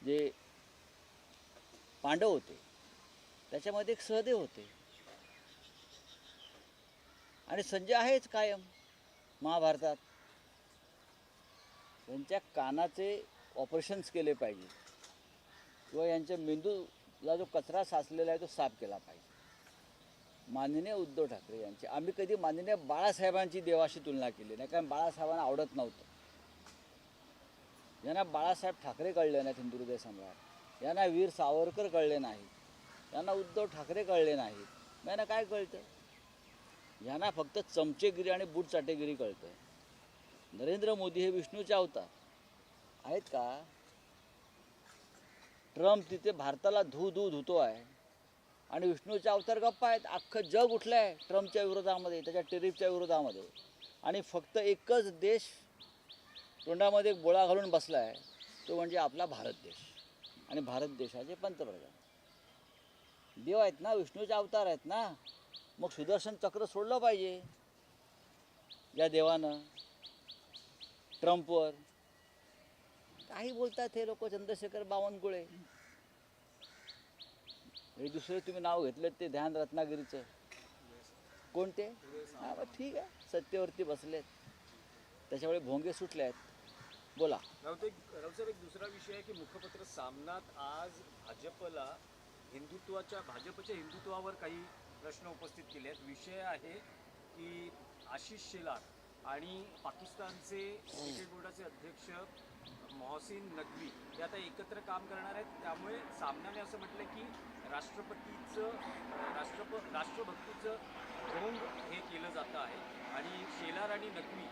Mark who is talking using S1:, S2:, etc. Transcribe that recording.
S1: जे पांडव होते त्याच्यामध्ये एक सहदेव होते आणि संजय आहेच कायम महाभारतात. यांच्या कानाचे ऑपरेशन्स केले पाहिजे किंवा यांच्या मेंदूला जो कचरा साचलेला आहे तो साफ केला पाहिजे. माननीय उद्धव ठाकरे यांची आम्ही कधी माननीय बाळासाहेबांची देवाशी तुलना केली नाही, कारण बाळासाहेबांना आवडत नव्हतं. यांना बाळासाहेब ठाकरे कळले नाहीत, हिंदू हृदय सम्राट. यांना वीर सावरकर कळले नाहीत, यांना उद्धव ठाकरे कळले नाहीत. मग यांना काय कळतं? यांना फक्त चमचेगिरी आणि बूटचाटेगिरी कळतं. नरेंद्र मोदी हे विष्णूचे अवतार आहेत का? ट्रम्प तिथे भारताला धुतो आहे आणि विष्णूचे अवतार गप्पा आहेत. अख्खं जग उठलं आहे ट्रम्पच्या विरोधामध्ये, त्याच्या टेरिफच्या विरोधामध्ये. आणि फक्त एकच देश तोंडामध्ये एक बोळा घालून बसला आहे, तो म्हणजे आपला भारत देश. आणि भारत देशाचे पंतप्रधान देव आहेत ना, विष्णूचे अवतार आहेत ना. मग सुदर्शन चक्र सोडलं पाहिजे या देवानं ट्रम्पवर. काही बोलतात हे लोक. चंद्रशेखर बावनकुळे, हे दुसरे तुम्ही नाव घेतलं ते ध्यान रत्नागिरीचं कोणते? हां मग ठीक आहे, सत्तेवरती बसलेत त्याच्यामुळे भोंगे सुटले आहेत. बोला.
S2: राऊसाहेब, एक दुसरा विषय आहे की मुखपत्र सामनात आज भाजपच्या हिंदुत्वावर काही प्रश्न उपस्थित केले आहेत. विषय आहे की आशिष शेलार आणि पाकिस्तानचे क्रिकेट बोर्डाचे अध्यक्ष मोहसिन नकवी हे आता एकत्र काम करणार आहेत. त्यामुळे सामनाने असं म्हटलं की राष्ट्रभक्तीचं ढोंग हे केलं जातं आहे आणि शेलार आणि नकवी